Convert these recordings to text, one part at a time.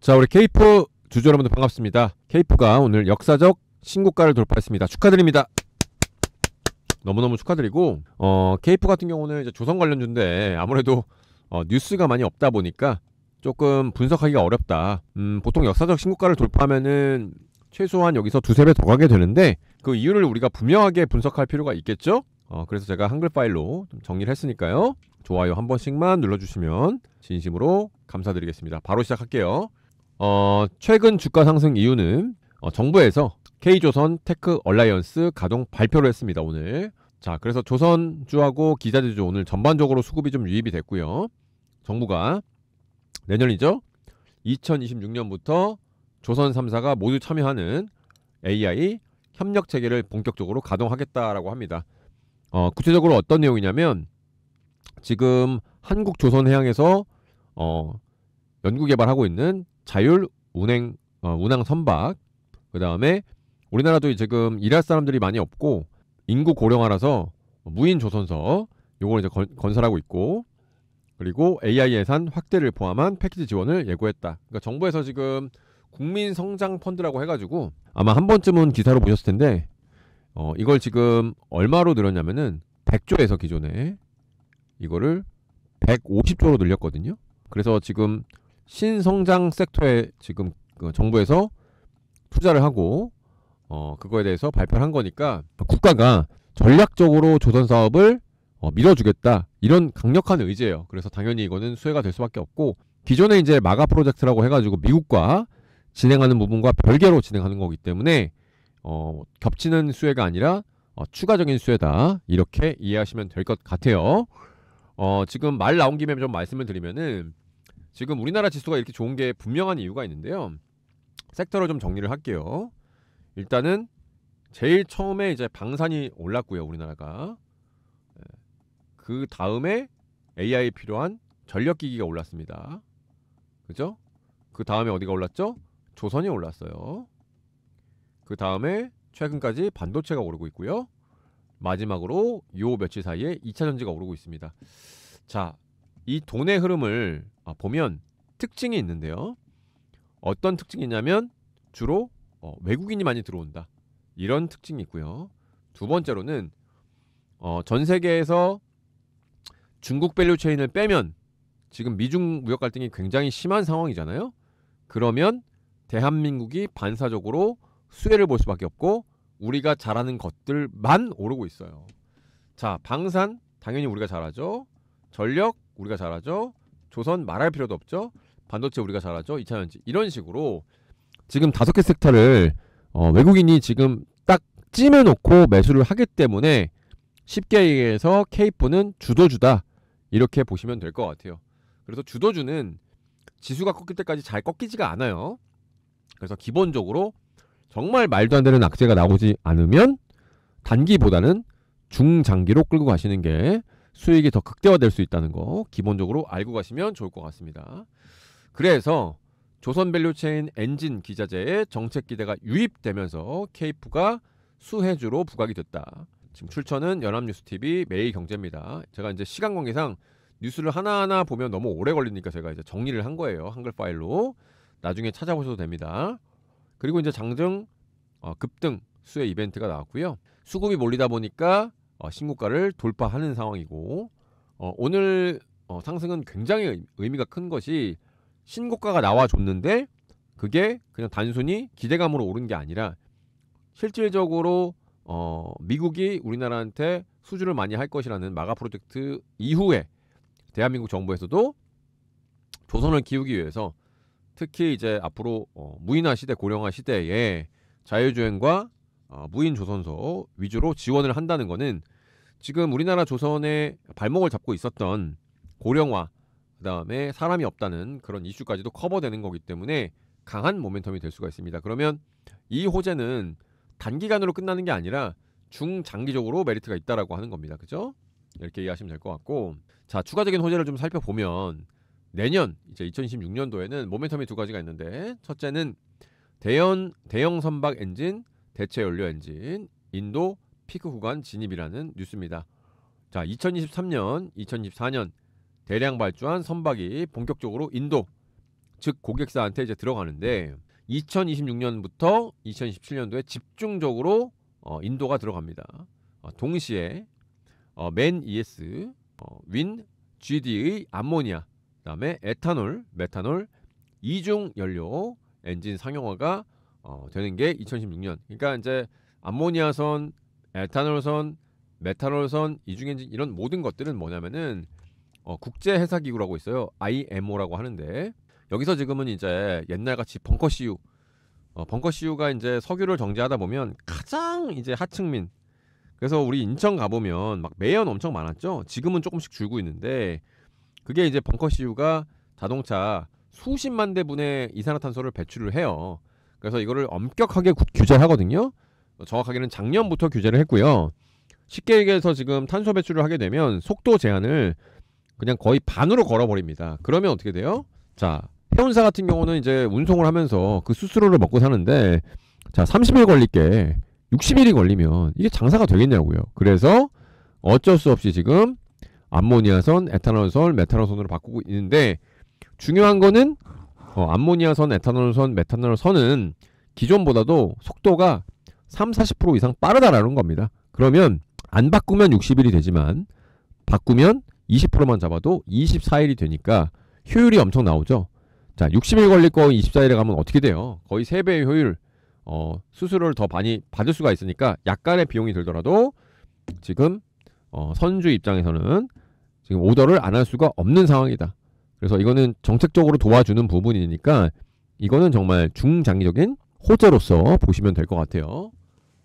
자, 우리 케이프 주주 여러분들 반갑습니다. 케이프가 오늘 역사적 신고가를 돌파했습니다. 축하드립니다. 너무너무 축하드리고, 케이프 같은 경우는 이제 조선 관련주인데 아무래도 뉴스가 많이 없다 보니까 조금 분석하기가 어렵다. 보통 역사적 신고가를 돌파하면은 최소한 여기서 두세 배 더 가게 되는데 그 이유를 우리가 분명하게 분석할 필요가 있겠죠? 그래서 제가 한글 파일로 좀 정리를 했으니까요. 좋아요 한 번씩만 눌러주시면 진심으로 감사드리겠습니다. 바로 시작할게요. 최근 주가 상승 이유는 정부에서 K조선 테크 얼라이언스 가동 발표를 했습니다. 오늘. 자, 그래서 조선주하고 기자재주 오늘 전반적으로 수급이 좀 유입이 됐고요. 정부가 내년이죠. 2026년부터 조선 3사가 모두 참여하는 AI 협력 체계를 본격적으로 가동하겠다라고 합니다. 구체적으로 어떤 내용이냐면 지금 한국 조선해양에서 연구 개발하고 있는 자율 운행 운항 선박, 그 다음에 우리나라도 지금 일할 사람들이 많이 없고 인구 고령화라서 무인 조선소 요걸 이제 건설하고 있고, 그리고 AI 예산 확대를 포함한 패키지 지원을 예고했다. 그러니까 정부에서 지금 국민 성장 펀드라고 해가지고 아마 한 번쯤은 기사로 보셨을 텐데 이걸 지금 얼마로 늘었냐면은 100조에서 기존에 이거를 150조로 늘렸거든요. 그래서 지금 신성장 섹터에 지금 그 정부에서 투자를 하고 그거에 대해서 발표를 한 거니까 국가가 전략적으로 조선 사업을 밀어주겠다, 이런 강력한 의지예요. 그래서 당연히 이거는 수혜가 될 수밖에 없고, 기존에 이제 마가 프로젝트라고 해가지고 미국과 진행하는 부분과 별개로 진행하는 거기 때문에 겹치는 수혜가 아니라 추가적인 수혜다, 이렇게 이해하시면 될 것 같아요. 지금 말 나온 김에 좀 말씀을 드리면은 지금 우리나라 지수가 이렇게 좋은 게 분명한 이유가 있는데요. 섹터로 좀 정리를 할게요. 일단은 제일 처음에 이제 방산이 올랐고요, 우리나라가. 그 다음에 AI 필요한 전력기기가 올랐습니다. 그죠? 그 다음에 어디가 올랐죠? 조선이 올랐어요. 그 다음에 최근까지 반도체가 오르고 있고요. 마지막으로 요 며칠 사이에 2차전지가 오르고 있습니다. 자, 이 돈의 흐름을 보면 특징이 있는데요. 어떤 특징이 있냐면 주로 외국인이 많이 들어온다, 이런 특징이 있고요. 두 번째로는 전 세계에서 중국 밸류체인을 빼면 지금 미중 무역 갈등이 굉장히 심한 상황이잖아요. 그러면 대한민국이 반사적으로 수혜를 볼 수밖에 없고 우리가 잘하는 것들만 오르고 있어요. 자, 방산 당연히 우리가 잘하죠. 전력 우리가 잘하죠. 조선 말할 필요도 없죠. 반도체 우리가 잘하죠. 2차전지, 이런 식으로 지금 5개 섹터를 외국인이 지금 딱 찜해놓고 매수를 하기 때문에 쉽게 얘기해서 케이프는 주도주다, 이렇게 보시면 될 것 같아요. 그래서 주도주는 지수가 꺾일 때까지 잘 꺾이지가 않아요. 그래서 기본적으로 정말 말도 안 되는 악재가 나오지 않으면 단기보다는 중장기로 끌고 가시는 게 수익이 더 극대화될 수 있다는 거 기본적으로 알고 가시면 좋을 것 같습니다. 그래서 조선 밸류체인 엔진 기자재의 정책 기대가 유입되면서 케이프가 수혜주로 부각이 됐다. 지금 출처는 연합뉴스TV 매일경제입니다. 제가 이제 시간 관계상 뉴스를 하나하나 보면 너무 오래 걸리니까 제가 이제 정리를 한 거예요. 한글 파일로. 나중에 찾아보셔도 됩니다. 그리고 이제 장중 급등 수혜 이벤트가 나왔고요. 수급이 몰리다 보니까 신고가를 돌파하는 상황이고, 오늘 상승은 굉장히 의미가 큰 것이 신고가가 나와줬는데 그게 그냥 단순히 기대감으로 오른 게 아니라 실질적으로 미국이 우리나라한테 수주를 많이 할 것이라는 마가 프로젝트 이후에 대한민국 정부에서도 조선을 키우기 위해서 특히 이제 앞으로 무인화 시대, 고령화 시대에 자율주행과 무인 조선소 위주로 지원을 한다는 거는 지금 우리나라 조선의 발목을 잡고 있었던 고령화, 그 다음에 사람이 없다는 그런 이슈까지도 커버되는 거기 때문에 강한 모멘텀이 될 수가 있습니다. 그러면 이 호재는 단기간으로 끝나는 게 아니라 중장기적으로 메리트가 있다라고 하는 겁니다. 그죠? 이렇게 이해하시면 될 것 같고, 자, 추가적인 호재를 좀 살펴보면 내년 이제 2026년도에는 모멘텀이 두 가지가 있는데, 첫째는 대형 선박 엔진, 대체 연료 엔진, 인도 피크 구간 진입이라는 뉴스입니다. 자, 2023년, 2024년 대량 발주한 선박이 본격적으로 인도 즉 고객사한테 이제 들어가는데 2026년부터 2027년도에 집중적으로 인도가 들어갑니다. 동시에 맨 ES, 윈 GD의 암모니아, 그다음에 에탄올, 메탄올 이중 연료 엔진 상용화가 되는 게 2016년. 그러니까 이제 암모니아선, 에탄올선, 메탄올선, 이중 엔진 이런 모든 것들은 뭐냐면은 국제 회사 기구라고 있어요. IMO라고 하는데 여기서 지금은 이제 옛날같이 벙커 CU, 벙커 CU가 이제 석유를 정제하다 보면 가장 이제 하층민. 그래서 우리 인천 가보면 막 매연 엄청 많았죠. 지금은 조금씩 줄고 있는데 그게 이제 벙커 CU가 자동차 수십만 대분의 이산화탄소를 배출을 해요. 그래서 이거를 엄격하게 규제하거든요. 정확하게는 작년부터 규제를 했고요. 쉽게 얘기해서 지금 탄소 배출을 하게 되면 속도 제한을 그냥 거의 반으로 걸어버립니다. 그러면 어떻게 돼요? 자, 해운사 같은 경우는 이제 운송을 하면서 그 수수료를 먹고 사는데 자 30일 걸릴 게 60일이 걸리면 이게 장사가 되겠냐고요. 그래서 어쩔 수 없이 지금 암모니아선, 에탄올선, 메탄올선으로 바꾸고 있는데 중요한 거는 암모니아선, 에탄올선, 메탄올선은 기존보다도 속도가 30-40% 이상 빠르다라는 겁니다. 그러면 안 바꾸면 60일이 되지만 바꾸면 20%만 잡아도 24일이 되니까 효율이 엄청 나오죠. 자, 60일 걸릴 거 24일에 가면 어떻게 돼요? 거의 3배의 효율, 수수료를 더 많이 받을 수가 있으니까 약간의 비용이 들더라도 지금 선주 입장에서는 지금 오더를 안 할 수가 없는 상황이다. 그래서 이거는 정책적으로 도와주는 부분이니까 이거는 정말 중장기적인 호재로서 보시면 될 것 같아요.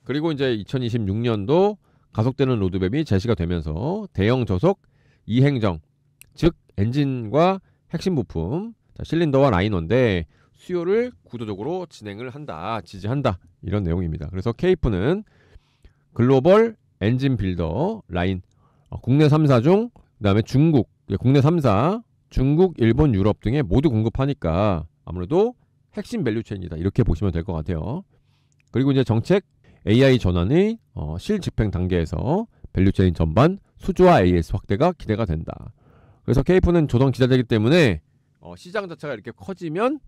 그리고 이제 2026년도 가속되는 로드맵이 제시가 되면서 대형 저속 이행정, 즉 엔진과 핵심 부품, 실린더와 라이너인데 수요를 구조적으로 진행을 한다, 지지한다 이런 내용입니다. 그래서 케이프는 글로벌 엔진 빌더 라인 국내 3사 중 그다음에 중국, 국내 3사 중국, 일본, 유럽 등에 모두 공급하니까 아무래도 핵심 밸류체인이다 이렇게 보시면 될 것 같아요. 그리고 이제 정책 AI 전환의 실집행 단계에서 밸류체인 전반 수주화 AS 확대가 기대가 된다. 그래서 케이프는 조선 기자재이기 때문에 시장 자체가 이렇게 커지면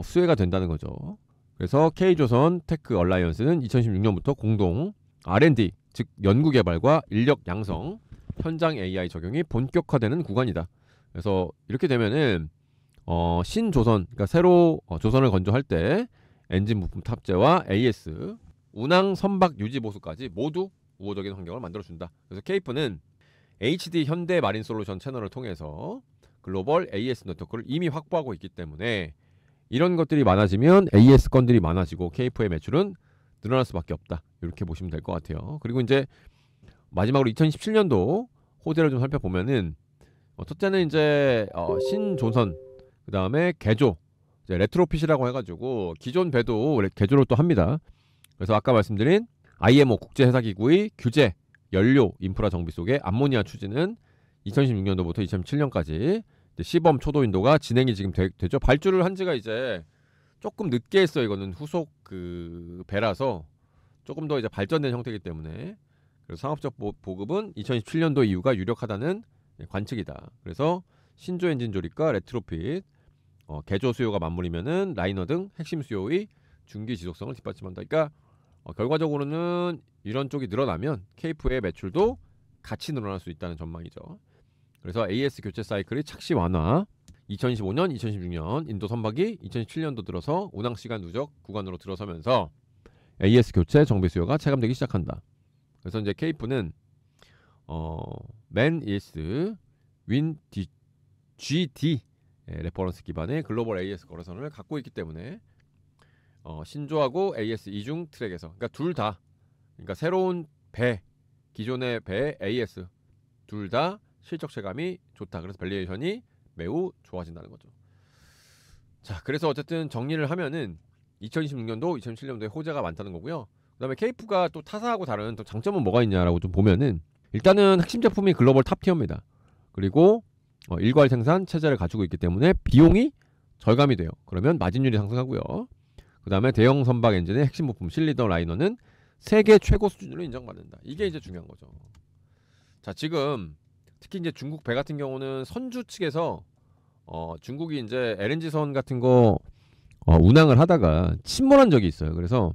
수혜가 된다는 거죠. 그래서 K조선 테크 얼라이언스는 2016년부터 공동 R&D 즉 연구개발과 인력 양성, 현장 AI 적용이 본격화되는 구간이다. 그래서 이렇게 되면은 신조선, 그러니까 새로 조선을 건조할 때 엔진 부품 탑재와 AS, 운항 선박 유지 보수까지 모두 우호적인 환경을 만들어준다. 그래서 케이프는 HD 현대 마린 솔루션 채널을 통해서 글로벌 AS 네트워크를 이미 확보하고 있기 때문에 이런 것들이 많아지면 AS 건들이 많아지고 케이프의 매출은 늘어날 수밖에 없다. 이렇게 보시면 될 것 같아요. 그리고 이제 마지막으로 2017년도 호재를 좀 살펴보면은 첫째는 이제 신조선, 그 다음에 개조, 이제 레트로핏이라고 해가지고 기존 배도 개조를 또 합니다. 그래서 아까 말씀드린 IMO 국제회사기구의 규제, 연료, 인프라 정비 속에 암모니아 추진은 2016년도부터 2017년까지 시범 초도 인도가 진행이 지금 되죠. 발주를 한 지가 이제 조금 늦게 했어요. 이거는 후속 그 배라서 조금 더 이제 발전된 형태이기 때문에 그래서 상업적 보급은 2017년도 이후가 유력하다는 관측이다. 그래서 신조 엔진 조립과 레트로핏, 개조 수요가 맞물리면은 라이너 등 핵심 수요의 중기 지속성을 뒷받침한다. 그러니까 결과적으로는 이런 쪽이 늘어나면 케이프의 매출도 같이 늘어날 수 있다는 전망이죠. 그래서 AS 교체 사이클이 착시 완화, 2025년, 2016년 인도 선박이 2017년도 들어서 운항시간 누적 구간으로 들어서면서 AS 교체 정비 수요가 체감되기 시작한다. 그래서 이제 케이프는 맨 ES, 윈 GD 레퍼런스 기반의 글로벌 AS 거래선을 갖고 있기 때문에 신조하고 AS 이중 트랙에서 그러니까 둘 다 그러니까 새로운 배 기존의 배 AS 둘 다 실적 체감이 좋다. 그래서 밸류에이션이 매우 좋아진다는 거죠. 자, 그래서 어쨌든 정리를 하면은 2026년도, 2017년도에 호재가 많다는 거고요. 그다음에 케이프가 또 타사하고 다른 또 장점은 뭐가 있냐라고 좀 보면은 일단은 핵심 제품이 글로벌 탑티어입니다. 그리고 일괄 생산 체제를 갖추고 있기 때문에 비용이 절감이 돼요. 그러면 마진율이 상승하고요. 그 다음에 대형 선박 엔진의 핵심 부품 실리더 라이너는 세계 최고 수준으로 인정받는다. 이게 이제 중요한 거죠. 자, 지금 특히 이제 중국 배 같은 경우는 선주 측에서 중국이 이제 LNG선 같은 거 운항을 하다가 침몰한 적이 있어요. 그래서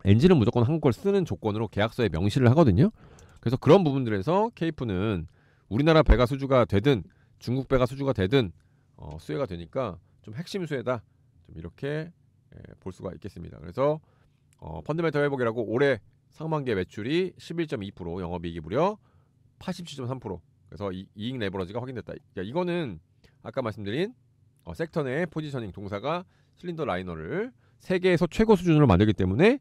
엔진은 무조건 한국 걸 쓰는 조건으로 계약서에 명시를 하거든요. 그래서 그런 부분들에서 케이프는 우리나라 배가 수주가 되든 중국 배가 수주가 되든 수혜가 되니까 좀 핵심 수혜다. 좀 이렇게 볼 수가 있겠습니다. 그래서 펀드멘털 회복이라고 올해 상반기의 매출이 11.2%, 영업이익이 무려 87.3%. 그래서 이익 레버러지가 확인됐다. 그러니까 이거는 아까 말씀드린 섹터 내 포지셔닝 동사가 실린더 라이너를 세계에서 최고 수준으로 만들기 때문에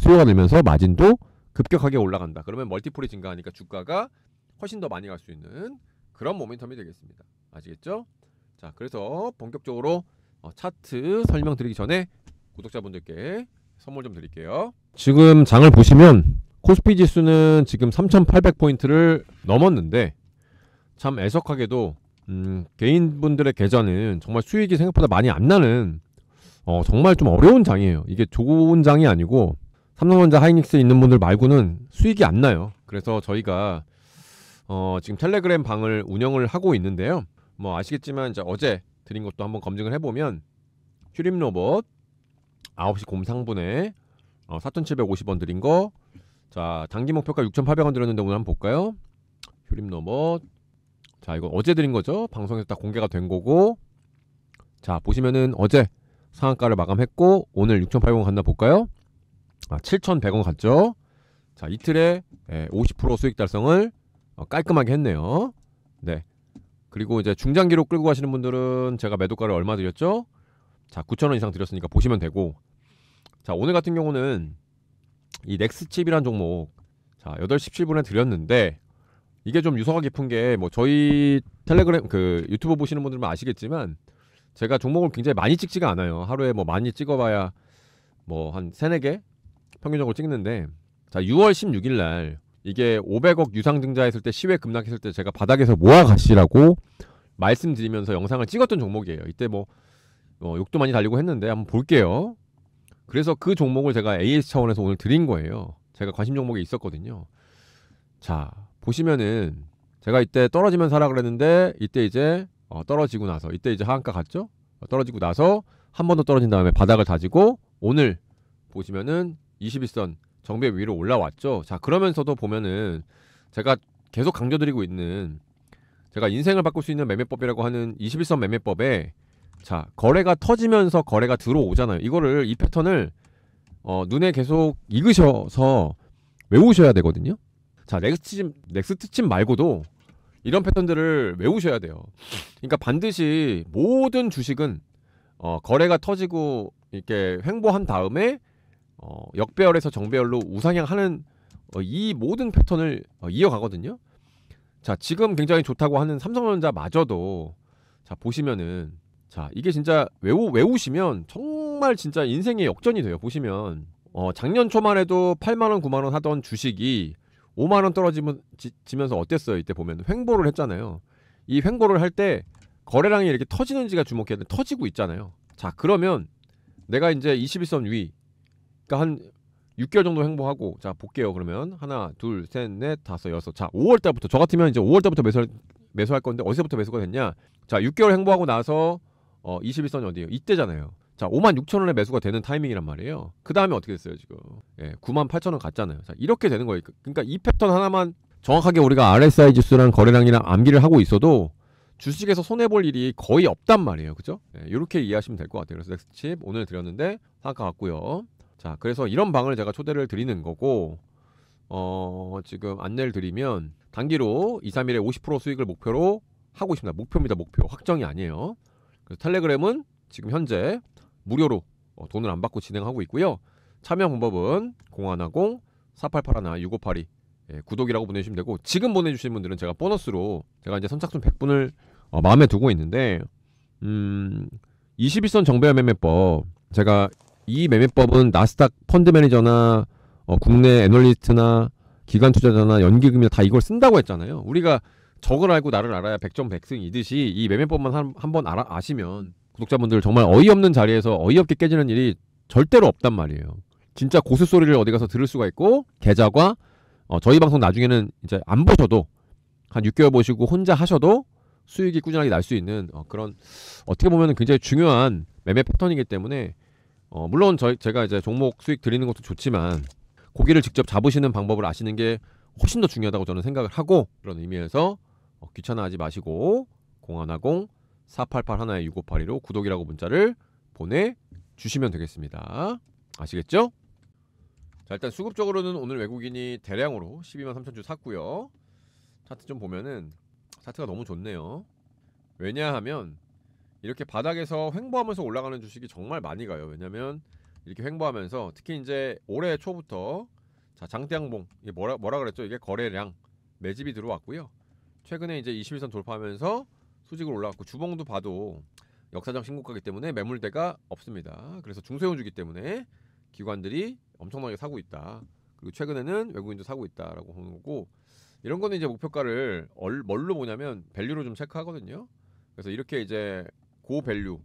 수요가 늘면서 마진도 급격하게 올라간다. 그러면 멀티플이 증가하니까 주가가 훨씬 더 많이 갈 수 있는 그런 모멘텀이 되겠습니다. 아시겠죠? 자, 그래서 본격적으로 차트 설명드리기 전에 구독자분들께 선물 좀 드릴게요. 지금 장을 보시면 코스피 지수는 지금 3,800포인트를 넘었는데 참 애석하게도 개인분들의 계좌는 정말 수익이 생각보다 많이 안 나는 정말 좀 어려운 장이에요. 이게 좋은 장이 아니고 삼성전자 하이닉스에 있는 분들 말고는 수익이 안 나요. 그래서 저희가 지금 텔레그램 방을 운영을 하고 있는데요. 뭐 아시겠지만 이제 어제 드린 것도 한번 검증을 해보면 휴림로봇 9시 곰상분에 4,750원 드린 거, 자 단기 목표가 6,800원 드렸는데 오늘 한번 볼까요? 휴림로봇, 자 이거 어제 드린 거죠. 방송에서 딱 공개가 된 거고, 자 보시면은 어제 상한가를 마감했고 오늘 6,800원 갔나 볼까요? 7,100원 갔죠. 자 이틀에 50% 수익 달성을 깔끔하게 했네요. 네. 그리고 이제 중장기로 끌고 가시는 분들은 제가 매도가를 얼마 드렸죠? 자 9,000원 이상 드렸으니까 보시면 되고, 자 오늘 같은 경우는 이 넥스칩이란 종목 자 8시 17분에 드렸는데 이게 좀 유서가 깊은 게 뭐 저희 텔레그램 그 유튜브 보시는 분들만 아시겠지만 제가 종목을 굉장히 많이 찍지가 않아요. 하루에 뭐 많이 찍어봐야 뭐 한 3-4개 평균적으로 찍는데, 자 6월 16일 날 이게 500억 유상 증자했을 때 시외 급락했을 때 제가 바닥에서 모아 가시라고 말씀드리면서 영상을 찍었던 종목이에요. 이때 뭐 욕도 많이 달리고 했는데 한번 볼게요. 그래서 그 종목을 제가 AS 차원에서 오늘 드린 거예요. 제가 관심 종목에 있었거든요. 자 보시면은 제가 이때 떨어지면 사라 그랬는데 이때 이제 떨어지고 나서 이때 이제 하한가 갔죠. 떨어지고 나서 한 번 더 떨어진 다음에 바닥을 다지고 오늘 보시면은 21선 정배 위로 올라왔죠. 자 그러면서도 보면은 제가 계속 강조드리고 있는 제가 인생을 바꿀 수 있는 매매법이라고 하는 21선 매매법에 자 거래가 터지면서 거래가 들어오잖아요. 이 패턴을 눈에 계속 익으셔서 외우셔야 되거든요. 자 넥스트칩 말고도 이런 패턴들을 외우셔야 돼요. 그러니까 반드시 모든 주식은 거래가 터지고 이렇게 횡보한 다음에 역배열에서 정배열로 우상향하는 이 모든 패턴을 이어가거든요. 자 지금 굉장히 좋다고 하는 삼성전자마저도 자 보시면은 자 이게 진짜 외우시면 정말 진짜 인생의 역전이 돼요. 보시면 작년 초만 해도 8만원 9만원 하던 주식이 5만원 떨어지면서 어땠어요? 이때 보면 횡보를 했잖아요. 이 횡보를 할 때 거래량이 이렇게 터지는지가 주목해야 돼. 터지고 있잖아요. 자 그러면 내가 이제 21선 위 그러니까 한 6개월 정도 횡보하고, 자 볼게요. 그러면 하나 둘 셋 넷 다섯 여섯, 자 5월달부터 저 같으면 이제 5월달부터 매수할 건데 어디서부터 매수가 됐냐, 자 6개월 횡보하고 나서 21선이 어디예요? 이때잖아요. 자 56,000원에 매수가 되는 타이밍이란 말이에요. 그 다음에 어떻게 됐어요 지금? 98,000원 갔잖아요. 자 이렇게 되는 거예요. 그러니까 이 패턴 하나만 정확하게 우리가 RSI 지수랑 거래량이랑 암기를 하고 있어도 주식에서 손해볼 일이 거의 없단 말이에요. 그죠? 이렇게 이해하시면 될 것 같아요. 그래서 넥스칩 오늘 드렸는데 상한가 같고요. 자 그래서 이런 방을 제가 초대를 드리는 거고, 지금 안내를 드리면 단기로 2-3일에 50% 수익을 목표로 하고 있습니다. 목표입니다. 목표. 확정이 아니에요. 그래서 텔레그램은 지금 현재 무료로 돈을 안 받고 진행하고 있고요. 참여 방법은 010-4881-6582 구독이라고 보내주시면 되고, 지금 보내주신 분들은 제가 보너스로 제가 이제 선착순 100분을 마음에 두고 있는데 21선 정배열 매매법, 제가 이 매매법은 나스닥 펀드 매니저나 국내 애널리스트나 기관 투자자나 연기금이나 다 이걸 쓴다고 했잖아요. 우리가 적을 알고 나를 알아야 백전백승이듯이 이 매매법만 한번 아시면 구독자분들 정말 어이없는 자리에서 어이없게 깨지는 일이 절대로 없단 말이에요. 진짜 고수 소리를 어디 가서 들을 수가 있고, 계좌과 저희 방송 나중에는 이제 안 보셔도 한 6개월 보시고 혼자 하셔도 수익이 꾸준하게 날 수 있는 그런 어떻게 보면 굉장히 중요한 매매 패턴이기 때문에 물론 제가 이제 종목 수익 드리는 것도 좋지만 고기를 직접 잡으시는 방법을 아시는 게 훨씬 더 중요하다고 저는 생각을 하고, 그런 의미에서 귀찮아하지 마시고 0150-4881-6582로 구독이라고 문자를 보내주시면 되겠습니다. 아시겠죠? 자, 일단 수급적으로는 오늘 외국인이 대량으로 123,000주 샀고요. 차트 좀 보면은 차트가 너무 좋네요. 왜냐하면 이렇게 바닥에서 횡보하면서 올라가는 주식이 정말 많이 가요. 왜냐면 이렇게 횡보하면서 특히 이제 올해 초부터 자, 장대양봉, 이게 뭐라 그랬죠? 이게 거래량 매집이 들어왔고요. 최근에 이제 21선 돌파하면서 수직으로 올라갔고, 주봉도 봐도 역사적 신고가이기 때문에 매물대가 없습니다. 그래서 중소형주기 때문에 기관들이 엄청나게 사고 있다. 그리고 최근에는 외국인도 사고 있다라고 보는 거고, 이런 거는 이제 목표가를 뭘로 보냐면 밸류로 좀 체크하거든요. 그래서 이렇게 이제 고밸류,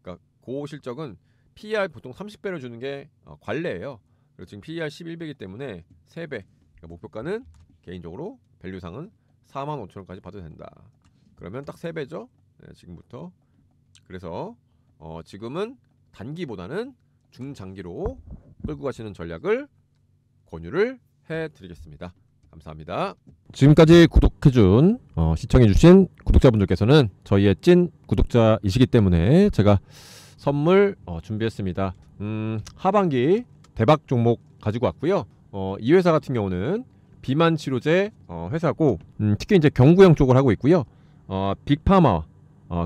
그러니까 고실적은 PER 보통 30배를 주는 게 관례예요. 그리고 지금 PER 11배이기 때문에 3배. 그러니까 목표가는 개인적으로 밸류상은 45,000원까지 봐도 된다. 그러면 딱 3배죠. 네, 지금부터. 그래서 지금은 단기보다는 중장기로 끌고 가시는 전략을 권유를 해드리겠습니다. 감사합니다. 지금까지 구독해준 시청해주신 구독자분들께서는 저희의 찐 구독자이시기 때문에 제가 선물 준비했습니다. 하반기 대박 종목 가지고 왔고요. 이 회사 같은 경우는 비만 치료제 회사고, 특히 이제 경구형 쪽을 하고 있고요. 빅파마,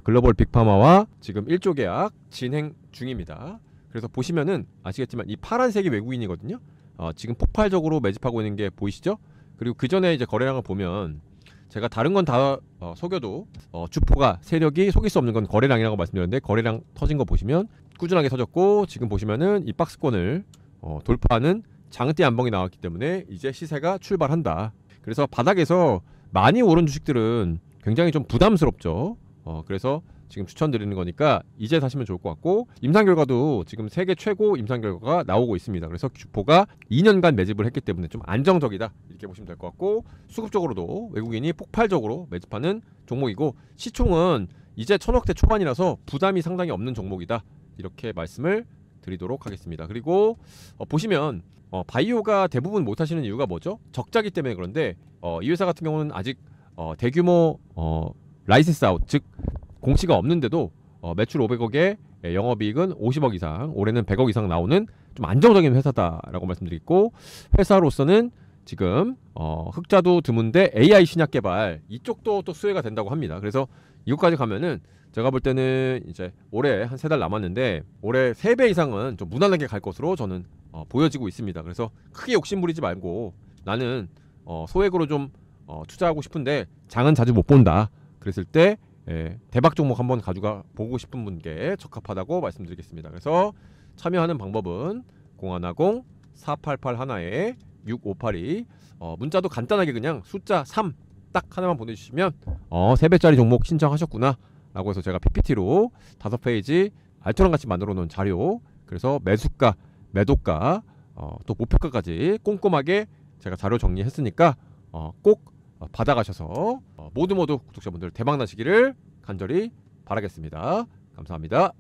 글로벌 빅파마와 지금 1조 계약 진행 중입니다. 그래서 보시면은 아시겠지만 이 파란색이 외국인이거든요. 지금 폭발적으로 매집하고 있는 게 보이시죠? 그리고 그 전에 이제 거래량을 보면 제가 다른 건 다 속여도 주포가 세력이 속일 수 없는 건 거래량이라고 말씀드렸는데, 거래량 터진 거 보시면 꾸준하게 터졌고, 지금 보시면은 이 박스권을 돌파하는 장대 안봉이 나왔기 때문에 이제 시세가 출발한다. 그래서 바닥에서 많이 오른 주식들은 굉장히 좀 부담스럽죠. 그래서 지금 추천드리는 거니까 이제 사시면 좋을 것 같고, 임상 결과도 지금 세계 최고 임상 결과가 나오고 있습니다. 그래서 주포가 2년간 매집을 했기 때문에 좀 안정적이다, 이렇게 보시면 될 것 같고, 수급적으로도 외국인이 폭발적으로 매집하는 종목이고, 시총은 이제 1000억대 초반이라서 부담이 상당히 없는 종목이다, 이렇게 말씀을 드리도록 하겠습니다. 그리고 보시면 바이오가 대부분 못 하시는 이유가 뭐죠? 적자기 때문에. 그런데 이 회사 같은 경우는 아직 대규모 라이센스 아웃, 즉 공시가 없는데도 매출 500억에 영업이익은 50억 이상, 올해는 100억 이상 나오는 좀 안정적인 회사다라고 말씀드리고, 회사로서는 지금 흑자도 드문데 AI 신약 개발 이쪽도 또 수혜가 된다고 합니다. 그래서 이것까지 가면은 제가 볼 때는 이제 올해 한 3달 남았는데 올해 3배 이상은 좀 무난하게 갈 것으로 저는 보여지고 있습니다. 그래서 크게 욕심 부리지 말고 나는 소액으로 좀 투자하고 싶은데 장은 자주 못 본다, 그랬을 때 대박 종목 한번 가져가 보고 싶은 분께 적합하다고 말씀드리겠습니다. 그래서 참여하는 방법은 0150-4881-6582, 문자도 간단하게 그냥 숫자 3 딱 하나만 보내주시면 3배짜리 종목 신청하셨구나 라고 해서 제가 PPT로 5페이지 알토랑 같이 만들어 놓은 자료, 그래서 매수가, 매도가, 또 목표가까지 꼼꼼하게 제가 자료 정리했으니까 꼭 받아가셔서 모두 구독자분들 대박 나시기를 간절히 바라겠습니다. 감사합니다.